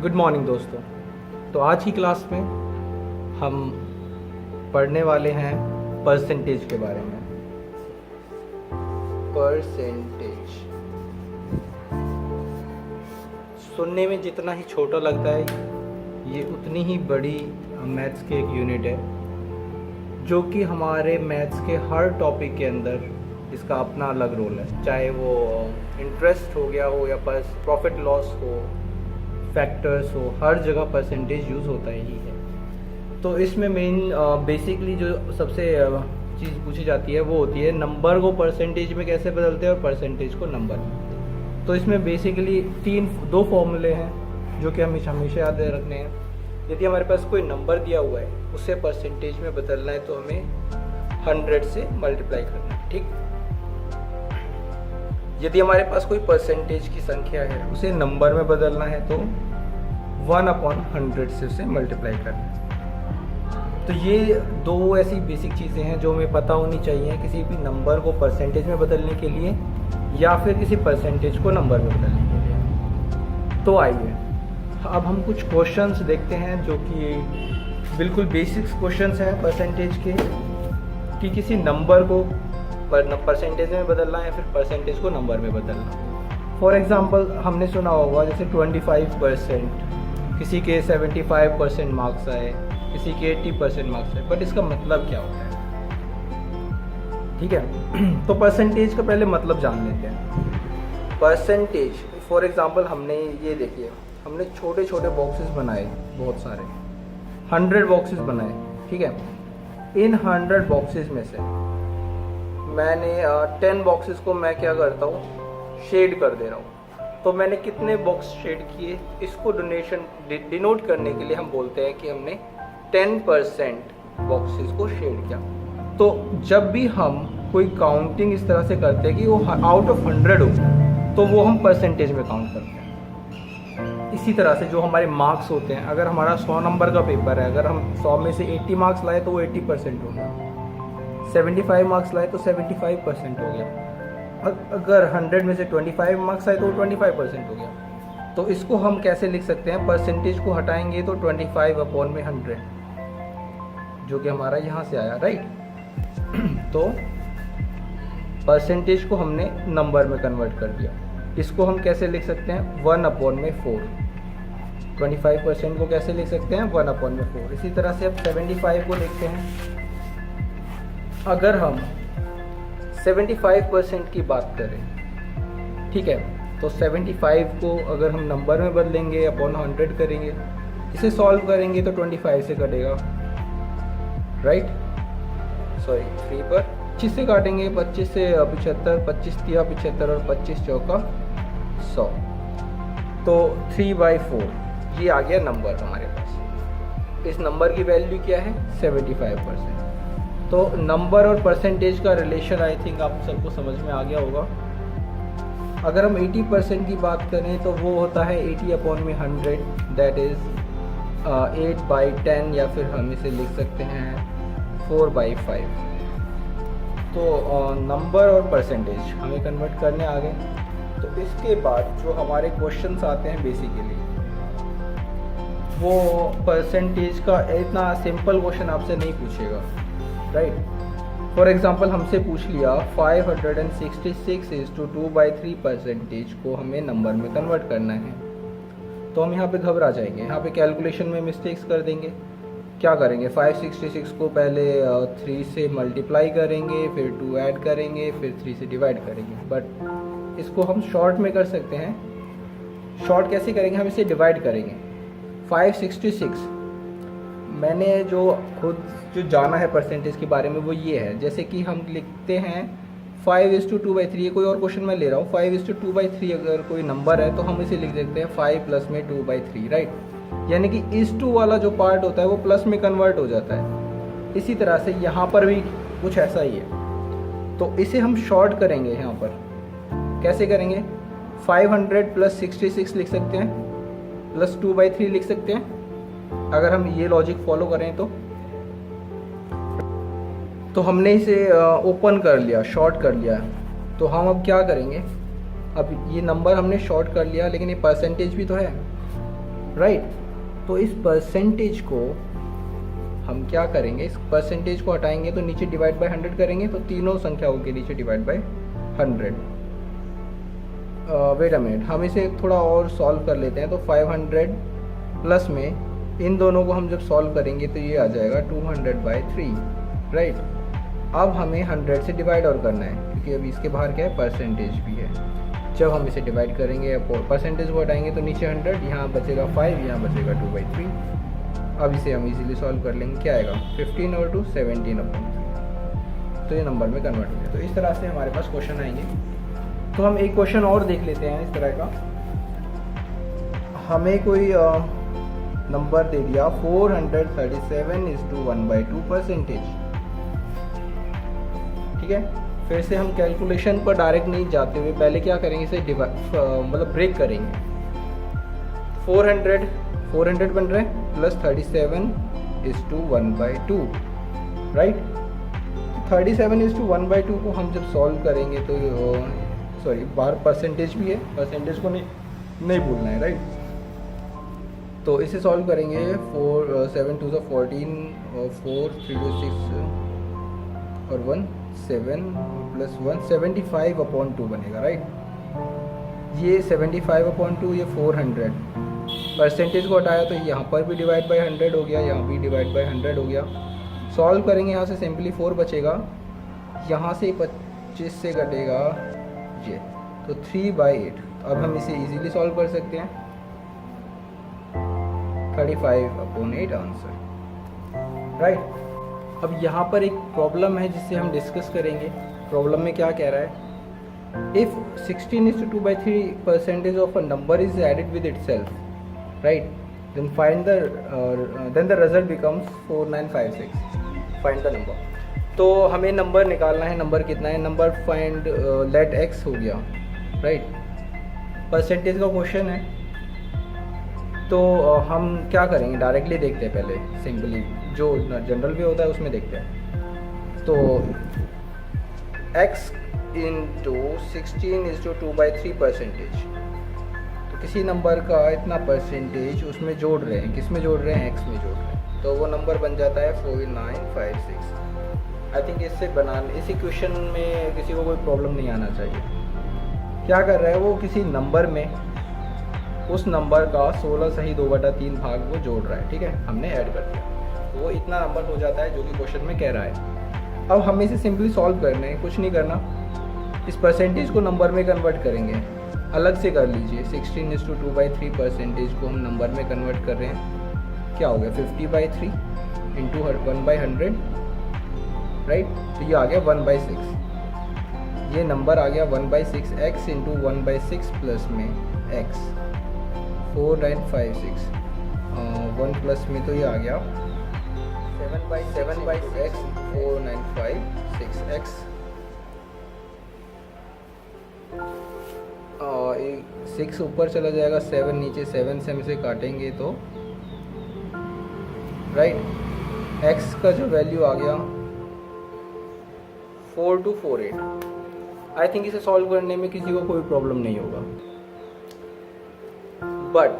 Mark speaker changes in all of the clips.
Speaker 1: Good morning दोस्तों। तो आज की क्लास में हम पढ़ने वाले हैं परसेंटेज के बारे में। परसेंटेज सुनने में जितना ही छोटा लगता है, ये उतनी ही बड़ी मैथ्स की एक यूनिट है, जो कि हमारे मैथ्स के हर टॉपिक के अंदर इसका अपना अलग रोल है। चाहे वो इंटरेस्ट हो गया हो या प्रॉफिट लॉस हो, फैक्टर्स हो, हर जगह परसेंटेज यूज़ होता ही है। तो इसमें मेन बेसिकली जो सबसे चीज़ पूछी जाती है वो होती है नंबर को परसेंटेज में कैसे बदलते हैं और परसेंटेज को नंबर में। तो इसमें बेसिकली दो फॉर्मूले हैं जो कि हमें हमेशा याद रखने हैं। यदि हमारे पास कोई नंबर दिया हुआ है, उसे परसेंटेज में बदलना है तो हमें 100 से मल्टीप्लाई करना है, ठीक। यदि हमारे पास कोई परसेंटेज की संख्या है, उसे नंबर में बदलना है तो 1/100 से उसे मल्टीप्लाई करना है। तो ये दो ऐसी बेसिक चीज़ें हैं जो हमें पता होनी चाहिए किसी भी नंबर को परसेंटेज में बदलने के लिए या फिर किसी परसेंटेज को नंबर में बदलने के लिए। तो आइए अब हम कुछ क्वेश्चंस देखते हैं जो कि बिल्कुल बेसिक्स क्वेश्चंस हैं परसेंटेज के, कि किसी नंबर को परसेंटेज में बदलना है फिर परसेंटेज को नंबर में बदलना। फॉर एग्जांपल हमने सुना होगा जैसे 25%, किसी के 75% मार्क्स आए, किसी के 80% मार्क्स आए, बट इसका मतलब क्या होता है, ठीक है। तो परसेंटेज का पहले मतलब जान लेते हैं। परसेंटेज फॉर एग्जांपल हमने ये देखिए, हमने छोटे छोटे बॉक्सेस बनाए, बहुत सारे 100 बॉक्सेस बनाए, ठीक है। इन 100 बॉक्सेस में से मैंने 10 बॉक्सेस को मैं क्या करता हूँ, शेड कर दे रहा हूँ। तो मैंने कितने बॉक्स शेड किए, इसको डिनोट करने के लिए हम बोलते हैं कि हमने 10% बॉक्सेस को शेड किया। तो जब भी हम कोई काउंटिंग इस तरह से करते हैं कि वो आउट ऑफ 100 हो, तो वो हम परसेंटेज में काउंट करते हैं। इसी तरह से जो हमारे मार्क्स होते हैं, अगर हमारा 100 नंबर का पेपर है, अगर हम 100 में से 80 मार्क्स लाए तो वो 80% हो गया। 75 मार्क्स लाए तो 75% हो गया। अगर 100 में से 25 मार्क्स आए तो 25% हो गया। तो इसको हम कैसे लिख सकते हैं, परसेंटेज को हटाएंगे तो 25/100, जो कि हमारा यहाँ से आया, राइट। तो परसेंटेज को हमने नंबर में कन्वर्ट कर दिया। इसको हम कैसे लिख सकते हैं, 1/4। 25% को कैसे लिख सकते हैं, 1/4। इसी तरह से अब 75 को लिखते हैं। अगर हम 75% की बात करें, ठीक है, तो 75 को अगर हम नंबर में बदलेंगे, अपॉन 100 करेंगे, इसे सॉल्व करेंगे तो 25 से कटेगा, राइट। सॉरी 3 पर 25 से काटेंगे, 25 से 75, 25 तिया 75 और 25 चौका 100, तो 3/4 ये आ गया नंबर हमारे पास। इस नंबर की वैल्यू क्या है, 75%। तो नंबर और परसेंटेज का रिलेशन आई थिंक आप सबको समझ में आ गया होगा। अगर हम 80% की बात करें तो वो होता है 80/100, दैट इज़ 8/10, या फिर हम इसे लिख सकते हैं 4/5। तो नंबर और परसेंटेज हमें कन्वर्ट करने आ गए। तो इसके बाद जो हमारे क्वेश्चंस आते हैं बेसिकली, वो परसेंटेज का इतना सिंपल क्वेश्चन आपसे नहीं पूछेगा, राइट। फॉर एग्जाम्पल हमसे पूछ लिया 566 to 2/3 परसेंटेज को हमें नंबर में कन्वर्ट करना है। तो हम यहाँ पे घबरा जाएंगे, यहाँ पे कैलकुलेशन में मिस्टेक्स कर देंगे। क्या करेंगे, 566 को पहले 3 से मल्टीप्लाई करेंगे, फिर 2 ऐड करेंगे, फिर 3 से डिवाइड करेंगे। बट इसको हम शॉर्ट में कर सकते हैं। शॉर्ट कैसे करेंगे, हम इसे डिवाइड करेंगे। 566 मैंने जो खुद जो जाना है परसेंटेज के बारे में वो ये है, जैसे कि हम लिखते हैं 5:2/3। ये कोई और क्वेश्चन मैं ले रहा हूँ, 5:2/3 अगर कोई नंबर है तो हम इसे लिख देते हैं 5 प्लस में 2/3, राइट। यानी कि इस 2 वाला जो पार्ट होता है वो प्लस में कन्वर्ट हो जाता है। इसी तरह से यहाँ पर भी कुछ ऐसा ही है। तो इसे हम शॉर्ट करेंगे। यहाँ पर कैसे करेंगे, 500 + 66 लिख सकते हैं, प्लस 2/3 लिख सकते हैं। अगर हम ये लॉजिक फॉलो करें तो हमने इसे ओपन कर लिया, शॉर्ट कर लिया। तो हम अब क्या करेंगे, अब ये नंबर हमने शॉर्ट कर लिया, लेकिन ये परसेंटेज भी तो है। राइट। तो इस परसेंटेज को हम क्या करेंगे, इस परसेंटेज को हटाएंगे तो नीचे डिवाइड बाय 100 करेंगे, तो तीनों संख्याओं के नीचे divide by 100। Wait a minute, हम इसे थोड़ा और सॉल्व कर लेते हैं। तो 500 प्लस में इन दोनों को हम जब सॉल्व करेंगे तो ये आ जाएगा 200/3, राइट। अब हमें 100 से डिवाइड और करना है, क्योंकि अभी इसके बाहर क्या है, परसेंटेज भी है। जब हम इसे डिवाइड करेंगे, परसेंटेज को हटाएंगे तो नीचे 100, यहाँ बचेगा 5, यहाँ बचेगा 2/3। अब इसे हम इजीली सॉल्व कर लेंगे। क्या आएगा, 15 और 2 17/3। तो ये नंबर में कन्वर्ट हो गया। तो इस तरह से हमारे पास क्वेश्चन आएंगे। तो हम एक क्वेश्चन और देख लेते हैं इस तरह का। हमें कोई नंबर दे दिया 437:1/2 परसेंटेज, ठीक है। फिर से हम कैलकुलेशन पर डायरेक्ट नहीं जाते हुए पहले क्या करेंगे, इसे मतलब ब्रेक करेंगे। 400 बन रहे हैं प्लस 37:1/2, राइट। 37:1/2 को हम जब सॉल्व करेंगे तो सॉरी, बाहर परसेंटेज भी है, परसेंटेज को नहीं भूलना है, राइट। तो इसे सॉल्व करेंगे। 7 2 14 और 4 3 2 6 और 1 7 प्लस 1 75/2 बनेगा, राइट। ये 75/2, ये 400। परसेंटेज को हटाया तो यहाँ पर भी डिवाइड बाय 100 हो गया, यहाँ भी डिवाइड बाय 100 हो गया। सॉल्व करेंगे, यहाँ से सिंपली 4 बचेगा, यहाँ से 25 से घटेगा ये, तो 3/8। अब हम इसे इजीली सॉल्व कर सकते हैं। 35/8 आंसर, राइट। अब यहाँ पर एक प्रॉब्लम है जिससे हम डिस्कस करेंगे। प्रॉब्लम में क्या कह रहा है, if 16:2/3 percentage of a number is added with itself, right, then then the result becomes 4956. Find the number. तो हमें नंबर निकालना है। नंबर कितना है, नंबर फाइंड लेट x हो गया, राइट। परसेंटेज का क्वेश्चन है, तो हम क्या करेंगे, डायरेक्टली देखते हैं पहले, सिंपली जो जनरल वे होता है उसमें देखते हैं। तो x इंटू 16:2/3 परसेंटेज, तो किसी नंबर का इतना परसेंटेज उसमें जोड़ रहे हैं, किस में जोड़ रहे हैं, x में जोड़ रहे हैं, तो वो नंबर बन जाता है 4956। आई थिंक इससे इस इक्वेशन में किसी को कोई प्रॉब्लम नहीं आना चाहिए। क्या कर रहा है वो, किसी नंबर में उस नंबर का 16 सही 2/3 भाग वो जोड़ रहा है, ठीक है, हमने ऐड कर दिया, तो वो इतना नंबर हो जाता है जो कि क्वेश्चन में कह रहा है। अब हमें इसे सिंपली सॉल्व करना है, कुछ नहीं करना। इस परसेंटेज को नंबर में कन्वर्ट करेंगे, अलग से कर लीजिए। 16:2/3 परसेंटेज को हम नंबर में कन्वर्ट कर रहे हैं, क्या हो गया, 50/3 इंटू 1/100, राइट। तो ये आ गया 1/6, ये नंबर आ गया 1/6, x इंटू 1/6 प्लस में x 4956, 1 प्लस में तो ये आ गया 7/6 4956x। 6 ऊपर चला जाएगा, 7 नीचे, 7 से हम इसे काटेंगे तो, राइट, x का जो वैल्यू आ गया 4248। आई थिंक इसे सॉल्व करने में किसी को कोई प्रॉब्लम नहीं होगा। बट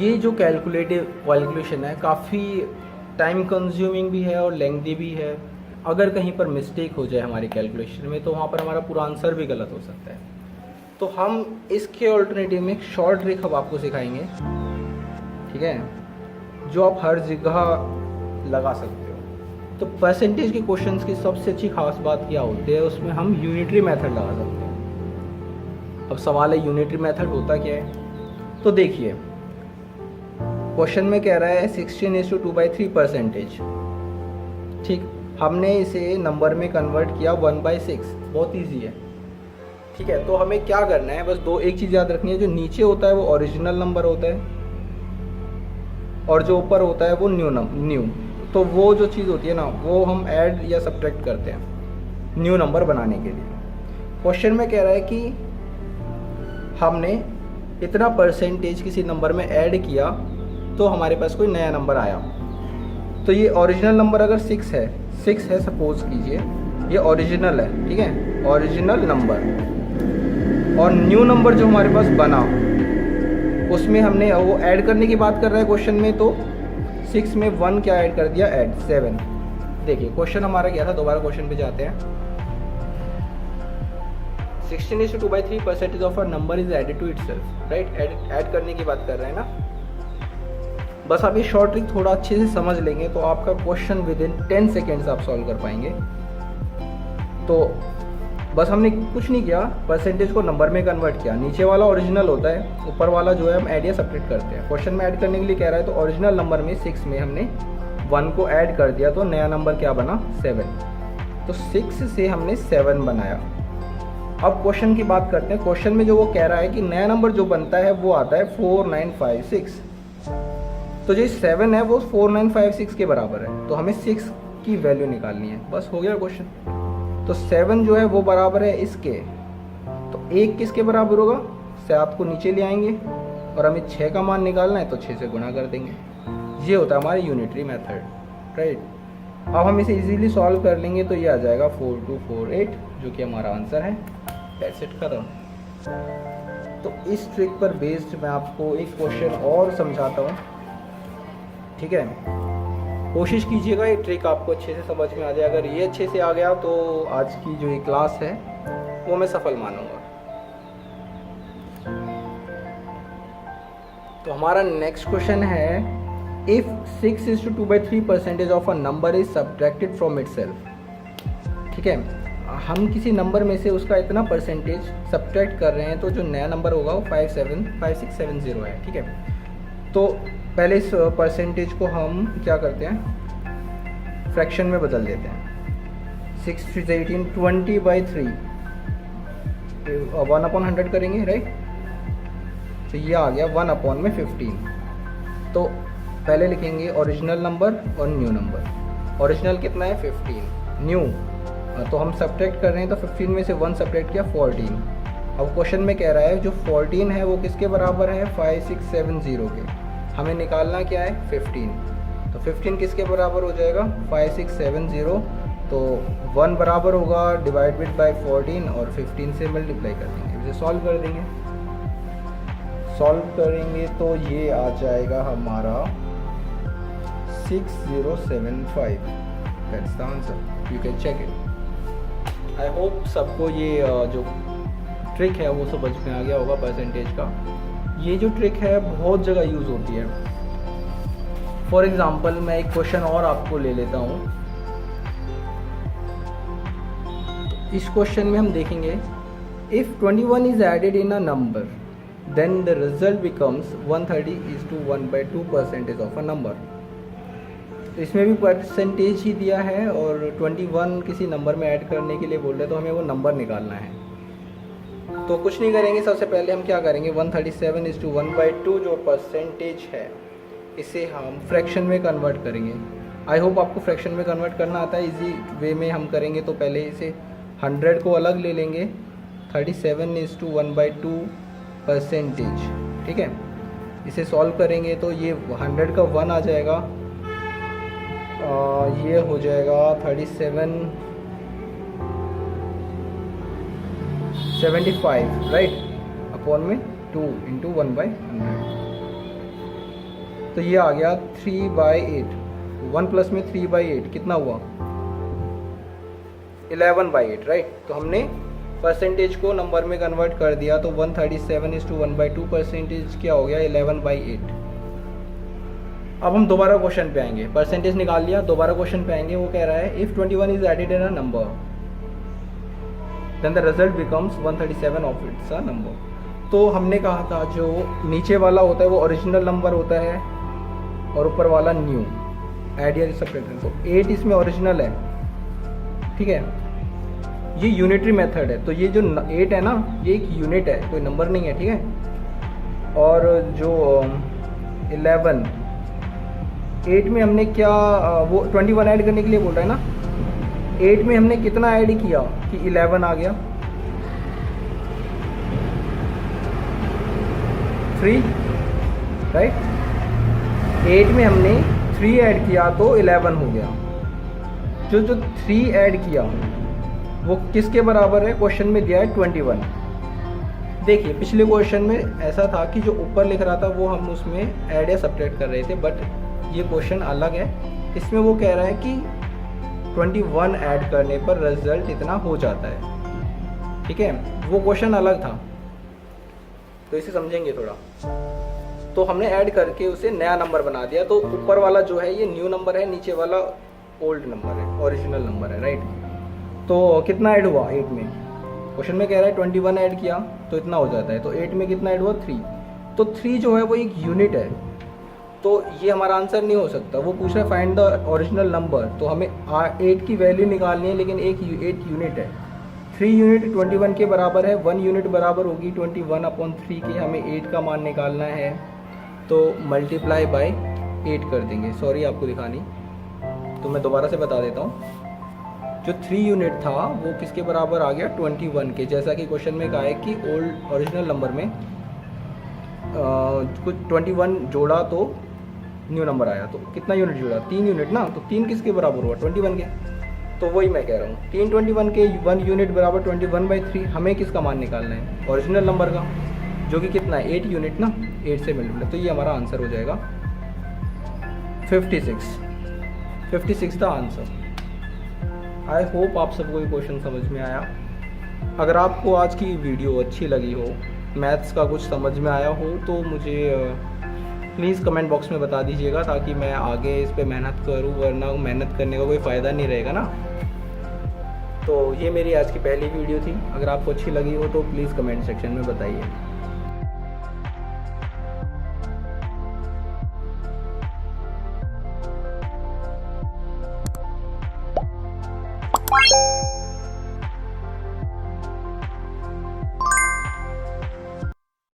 Speaker 1: ये जो कैलकुलेशन है काफ़ी टाइम कंज्यूमिंग भी है और लेंथी भी है। अगर कहीं पर मिस्टेक हो जाए हमारे कैलकुलेशन में तो वहाँ पर हमारा पूरा आंसर भी गलत हो सकता है। तो हम इसके ऑल्टरनेटिव में एक शॉर्ट ट्रिक अब आपको सिखाएंगे, ठीक है, जो आप हर जगह लगा सकते हो। तो परसेंटेज के क्वेश्चंस की सबसे अच्छी खास बात क्या होती है, उसमें हम यूनिटरी मेथड लगा सकते हैं। अब सवाल है यूनिटरी मेथड होता क्या है, तो देखिए क्वेश्चन में कह रहा है 16:2/3 परसेंटेज, ठीक, हमने इसे नंबर में कन्वर्ट किया 1/6, बहुत इजी है, ठीक है। तो हमें क्या करना है, बस एक चीज़ याद रखनी है, जो नीचे होता है वो ओरिजिनल नंबर होता है और जो ऊपर होता है वो न्यू। तो वो जो चीज़ होती है ना, वो हम ऐड या सब्ट्रैक्ट करते हैं न्यू नंबर बनाने के लिए। क्वेश्चन में कह रहा है कि हमने इतना परसेंटेज किसी नंबर में ऐड किया तो हमारे पास कोई नया नंबर आया। तो ये ओरिजिनल नंबर अगर 6 है सपोज कीजिए, ये ओरिजिनल है, ठीक है, ओरिजिनल नंबर, और न्यू नंबर जो हमारे पास बना उसमें हमने वो ऐड करने की बात कर रहा है क्वेश्चन में, तो 6 में 1 क्या ऐड कर दिया, ऐड 7। देखिए क्वेश्चन हमारा क्या था, दोबारा क्वेश्चन पे जाते हैं। 16:2/3 percentage of a number is added to itself, right. Add करने की बात कर रहे हैं ना। बस आप ये शॉर्ट ट्रिक थोड़ा अच्छे से समझ लेंगे तो आपका क्वेश्चन विद इन 10 सेकेंड्स आप सॉल्व कर पाएंगे। तो बस हमने कुछ नहीं किया, परसेंटेज को नंबर में कन्वर्ट किया। नीचे वाला ओरिजिनल होता है, ऊपर वाला जो है हम ऐड या सब्ट्रैक्ट करते हैं। क्वेश्चन में ऐड करने के लिए कह रहा है, तो ओरिजिनल नंबर में 6 में हमने 1 को ऐड कर दिया, तो नया नंबर क्या बना, 7। तो 6 से हमने 7 बनाया। अब क्वेश्चन की बात करते हैं। क्वेश्चन में जो वो कह रहा है कि नया नंबर जो बनता है वो आता है 4956। तो जो 7 है वो 4956 के बराबर है, तो हमें 6 की वैल्यू निकालनी है। बस हो गया क्वेश्चन। तो 7 जो है वो बराबर है इसके, तो 1 किसके बराबर होगा, 7 को नीचे ले आएंगे और हमें 6 का मान निकालना है, तो 6 से गुणा कर देंगे। ये होता है हमारी यूनिटरी मेथड, राइट। अब हम इसे इजीली सॉल्व कर लेंगे, तो ये आ जाएगा 4248, जो कि हमारा आंसर है। दैट्स इट, खत्म। तो इस ट्रिक पर बेस्ड मैं आपको एक क्वेश्चन और समझाता हूँ, ठीक है। कोशिश कीजिएगा ये ट्रिक आपको अच्छे से समझ में आ जाए। अगर ये अच्छे से आ गया तो आज की जो ये क्लास है वो मैं सफल मानूंगा। तो हमारा नेक्स्ट क्वेश्चन है, if 6:2/3 percentage of a number is subtracted from itself. ठीक है, हम किसी नंबर में से उसका इतना परसेंटेज सब्ट्रैक्ट कर रहे हैं, तो जो नया नंबर होगा वो 5670 है। ठीक है, तो पहले इस परसेंटेज को हम क्या करते हैं, फ्रैक्शन में बदल देते हैं। 6 3 18, 20/3 1/100 करेंगे, राइट। तो ये आ गया 1/15। तो पहले लिखेंगे ओरिजिनल नंबर और न्यू नंबर। ओरिजिनल कितना है 15, न्यू तो हम सब्ट्रैक्ट कर रहे हैं, तो 15 में से 1 सब्ट्रैक्ट किया 14। अब क्वेश्चन में कह रहा है जो 14 है वो किसके बराबर है, 5670 के। हमें निकालना क्या है 15, तो 15 किसके बराबर हो जाएगा 5670। तो 1 बराबर होगा डिवाइडेड बाय 14 और 15 से मल्टीप्लाई कर देंगे, इसे सॉल्व कर देंगे। सॉल्व करेंगे तो ये आ जाएगा हमारा 6075। That's the answer, you can check it. I hope सबको ये जो ट्रिक है वो समझ में आ गया होगा परसेंटेज का। ये जो ट्रिक है बहुत जगह यूज़ होती है। फॉर एग्ज़ाम्पल मैं एक क्वेश्चन और आपको ले लेता हूँ। इस क्वेश्चन में हम देखेंगे, if 21 is added in a number then the result becomes 130:1/2 percentage of a number. तो इसमें भी परसेंटेज ही दिया है और 21 किसी नंबर में ऐड करने के लिए बोल रहे हैं, तो हमें वो नंबर निकालना है। तो कुछ नहीं करेंगे, सबसे पहले हम क्या करेंगे, 137:1/2 जो परसेंटेज है इसे हम फ्रैक्शन में कन्वर्ट करेंगे। आई होप आपको फ्रैक्शन में कन्वर्ट करना आता है। इजी वे में हम करेंगे, तो पहले इसे 100 को अलग ले लेंगे, 37:1/2 परसेंटेज। ठीक है, इसे सॉल्व करेंगे तो ये 100 का 1 आ जाएगा, ये हो जाएगा 3775, राइट, अपॉन में 2 × 1/100। तो ये आ गया 3/8। 1 प्लस में 3/8 कितना हुआ 11/8, राइट। तो हमने परसेंटेज को नंबर में कन्वर्ट कर दिया, तो 137:1/2 परसेंटेज क्या हो गया 11/8। अब हम दोबारा क्वेश्चन पे आएंगे, परसेंटेज निकाल लिया, दोबारा क्वेश्चन पे आएंगे। वो कह रहा है if 21 is added in a number then the result becomes 137 of its a number. तो हमने कहा था जो नीचे वाला होता है वो ओरिजिनल नंबर होता है और ऊपर वाला न्यू, ऐड या सब्ट्रैक्ट। तो 8 इसमें ओरिजिनल है, ठीक है, ये यूनिटरी मेथड है। तो ये जो 8 है ना, ये एक यूनिट है, कोई नंबर नहीं है, ठीक है। और जो 11, 8 में हमने क्या, वो 21 ऐड करने के लिए बोल रहा है ना, 8 में हमने कितना ऐड किया कि 11 आ गया, 3, राइट। 8 में हमने 3 ऐड किया तो 11 हो गया। जो 3 ऐड किया वो किसके बराबर है, क्वेश्चन में दिया है 21। देखिए पिछले क्वेश्चन में ऐसा था कि जो ऊपर लिख रहा था वो हम उसमें ऐड या सब्ट्रैक्ट कर रहे थे, बट ये क्वेश्चन अलग है। इसमें वो कह रहा है कि 21 ऐड करने पर रिजल्ट इतना हो जाता है, ठीक है, वो क्वेश्चन अलग था, तो इसे समझेंगे थोड़ा। तो हमने ऐड करके उसे नया नंबर बना दिया, तो ऊपर वाला जो है ये न्यू नंबर है, नीचे वाला ओल्ड नंबर है, ओरिजिनल नंबर है, राइट। तो कितना ऐड हुआ 8 में, क्वेश्चन में कह रहा है 21 ऐड किया तो इतना हो जाता है, तो 8 में कितना ऐड हुआ 3, तो 3 जो है वो एक यूनिट है, तो ये हमारा आंसर नहीं हो सकता। वो पूछ रहा है फाइंड द ओरिजिनल नंबर, तो हमें 8 की वैल्यू निकालनी है, लेकिन एक यूनिट है, 3 यूनिट 21 के बराबर है, 1 यूनिट बराबर होगी 21/3 के, हमें 8 का मान निकालना है, तो मल्टीप्लाई बाय 8 कर देंगे। सॉरी आपको दिखानी, तो मैं दोबारा से बता देता हूँ। जो 3 यूनिट था वो किसके बराबर आ गया 21 के, जैसा कि क्वेश्चन में कहा है कि ओल्ड ओरिजिनल नंबर में कुछ 21 जोड़ा तो न्यू नंबर आया, तो कितना यूनिट जोड़ा 3 यूनिट ना, तो 3 किसके बराबर हुआ 21 के, तो वही मैं कह रहा हूँ 3 21 के 1 यूनिट बराबर 21/3, हमें किसका मान निकालना है ओरिजिनल नंबर का, जो कि कितना है 8 यूनिट ना, 8 से मल्टीप्लाई, तो ये हमारा आंसर हो जाएगा 56 द आंसर। आई होप आप सबको ये क्वेश्चन समझ में आया। अगर आपको आज की वीडियो अच्छी लगी हो, मैथ्स का कुछ समझ में आया हो, तो मुझे प्लीज़ कमेंट बॉक्स में बता दीजिएगा, ताकि मैं आगे इस पे मेहनत करूँ, वरना मेहनत करने का कोई फ़ायदा नहीं रहेगा ना। तो ये मेरी आज की पहली वीडियो थी, अगर आपको अच्छी लगी हो तो प्लीज़ कमेंट सेक्शन में बताइए।